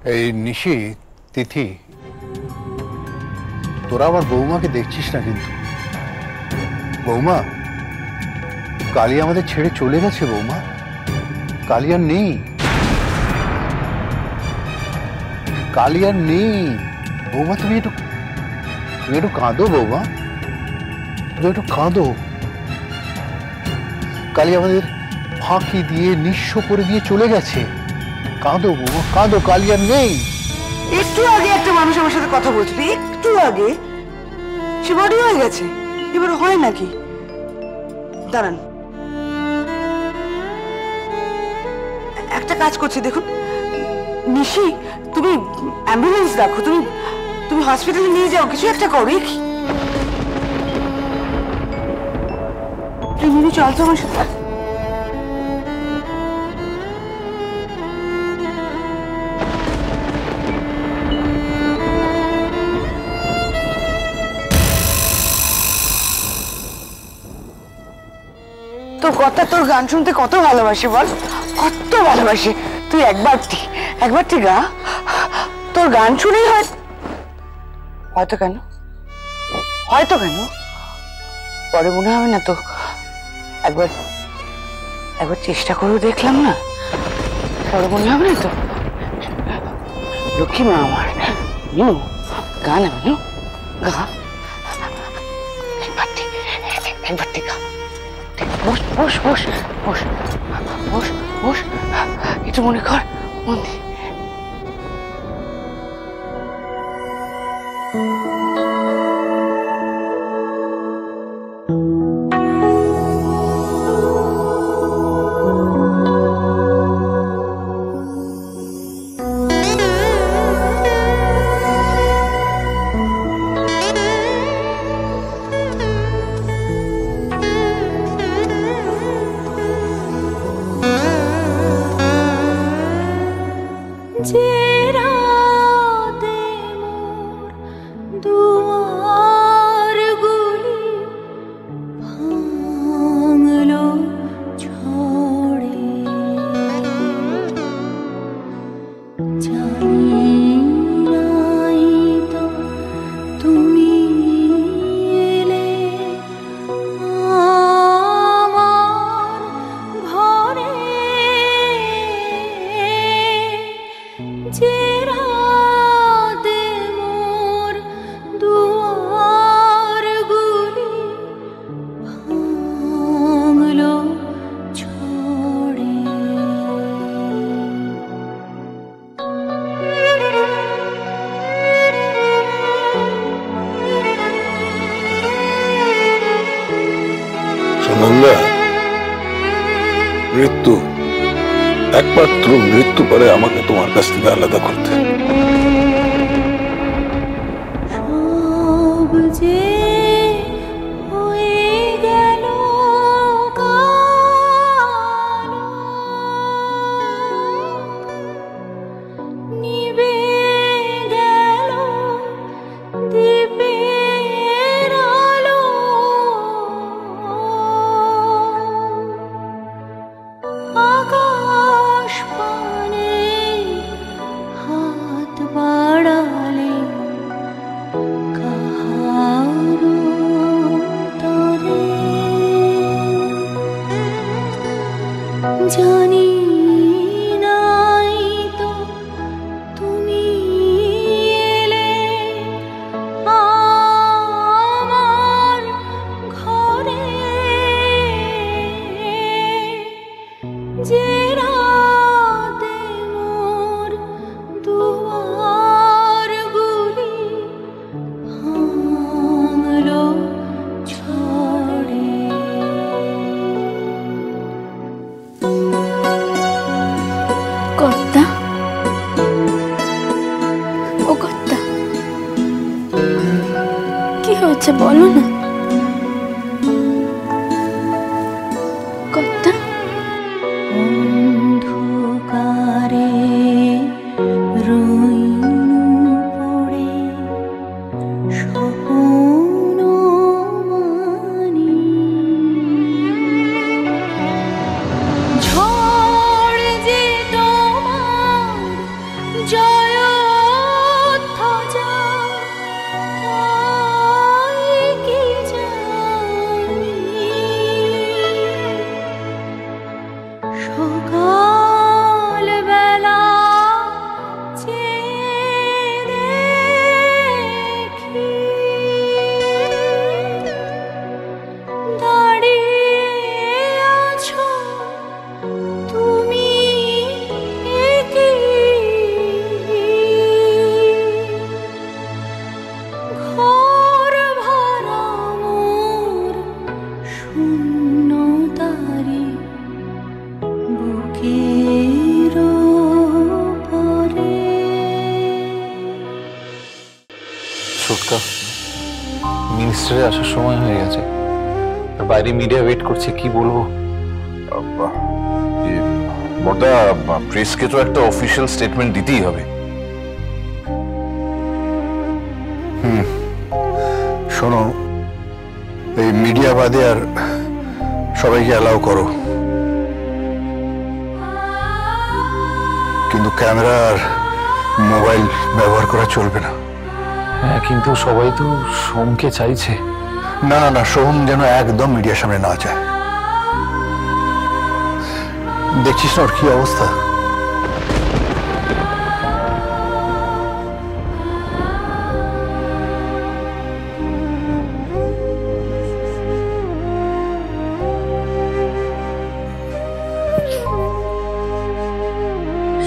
এই নিশি, তিথি, তোরা আমার বৌমাকে দেখছিস না কিন্তু। বৌমা, কালী আমাদের ছেড়ে চলে গেছে। বৌমা, কালী আর নেই, কালী আর নেই। বৌমা তুমি একটু কাঁদো। বৌমা তুমি একটু কাঁদো। কালী আমাদের ফাঁকি দিয়ে নিঃস্ব করে দিয়ে চলে গেছে। কাঁদো বৌমা, কাঁদো, কালী আর নেই। একটু আগে একটা মানুষ আমার সাথে কথা বলছিল, একটু আগে, সে বডি হয়ে গেছে। এবার হয় নাকি? দাঁড়ান, একটা কাজ করছি দেখুন। নিশি, তুমি অ্যাম্বুলেন্স রাখো, তুমি হসপিটালে নিয়ে যাও, কিছু একটা করো। তুমি চল তো আমার সাথে। তোর কথা, তোর গান শুনতে কত ভালোবাসি বল, কত ভালোবাসি। তুই একবারটি গা, তোর গান শুনেই হয়তো কেন পরে মনে হবে না তো? একবার চেষ্টা করেও দেখলাম না, পরে মনে হবে না তো? লক্ষ্মী মা আমার, গা না মেনু, গা, একবারটি গা। বস বস বস বস বস বস, একটু মনে কর, মন দিয়ে। মৃত্যু, একমাত্র মৃত্যু পারে আমাকে তোমার কাছ থেকে আলাদা করতে। বলো না কথা। অন্ধকারে পড়ে স্বপ্ন মানি, ঝড় যে তোমার জয় টোটকা, মিনিস্টারের আসার সময় হয়ে গেছে, আর বাইরে মিডিয়া ওয়েট করছে, কি বলবো। বড়দা, প্রেসকে তো একটা অফিসিয়াল স্টেটমেন্ট দিতেই হবে। শোনো, এই মিডিয়া বাদে আর সবাইকে অ্যালাউ করো, কিন্তু ক্যামেরা আর মোবাইল ব্যবহার করা চলবে না। হ্যাঁ, কিন্তু সবাই তো সোমকে চাইছে। না না না, সোম যেন একদম মিডিয়ার সামনে না যায়। দেখছিস না ওর কি অবস্থা।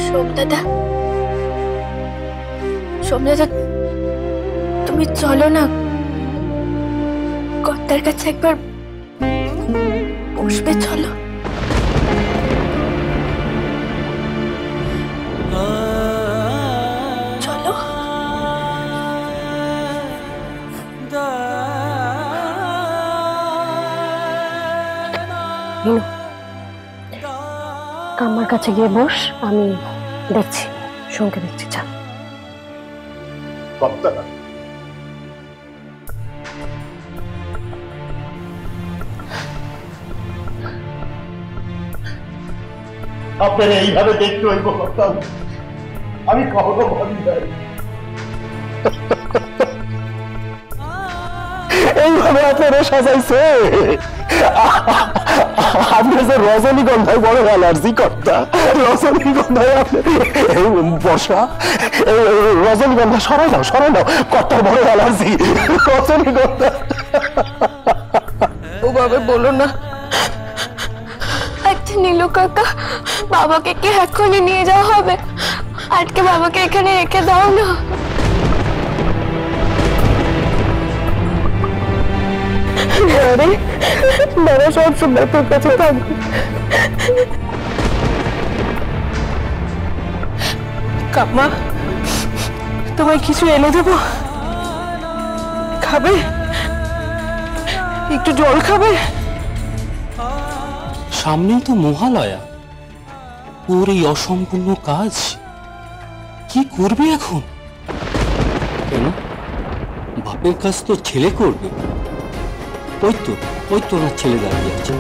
সোমদাদা, সোমদাদা, তুমি চলো না, কর্তার কাছে একবার বসবে, চলো। চলো। আমার কাছে গিয়ে বস, আমি দেখছি, সোমকে দেখছি। চল। আপনারা এইভাবে দেখতে হইব কথা আমি কখনো ভাবি নাই। এইভাবে আপনারা সাজাইছে। আপনি যে রজনীগন্ধায় বড় অ্যালার্জি কর্তা, রজনীগন্ধায় আপনি বর্ষা, রজনীগন্ধা সরাই নাও কর্তার বড় অ্যালার্জি রজনীগন্ধা। ওভাবে বলো না। আচ্ছা নীলু কাকা, বাবাকে কি এখনই নিয়ে যাওয়া হবে? আজকে বাবাকে এখানে রেখে দাও না। বাবা সব সময় তোর কাছে থাকবে। কাম্মা, তোমায় কিছু এনে দেবো, খাবে? একটু জল খাবে? সামনেই তো মহালয়া, ওর এই অসম্পূর্ণ কাজ কি করবে এখন? কেন, বাপের কাজ তো ছেলে করবে। ওই তো না ছেলে দাঁড়িয়ে আছে।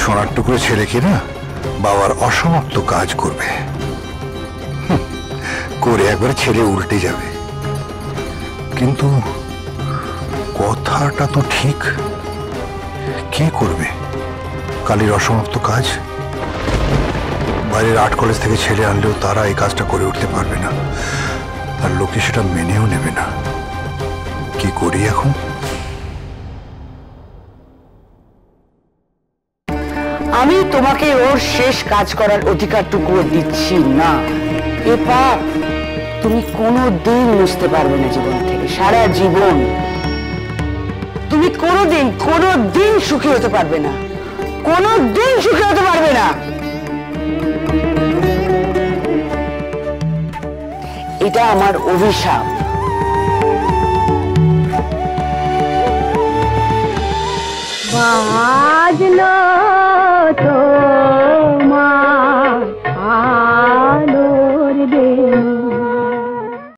সোনার টুকরো ছেলে কিনা বাবার অসমাপ্ত কাজ করবে, করে একবার ছেলে উল্টে যাবে। কিন্তু কথাটা তো ঠিক, কে করবে কালীর অসমাপ্ত কাজ? বাইরের আর্ট কলেজ থেকে ছেলে আনলেও তারা এই কাজটা করে উঠতে পারবে না, আর লোকে সেটা মেনেও নেবে না। কি করি এখন? আমি তোমাকে ওর শেষ কাজ করার অধিকারটুকু দিচ্ছি না। এ পাপ তুমি কোনোদিন মুছতে পারবে না জীবন থেকে, সারা জীবন তুমি কোনোদিন সুখী হতে পারবে না, কোনোদিন সুখী হতে পারবে না। এটা আমার অভিশাপ। বাজনা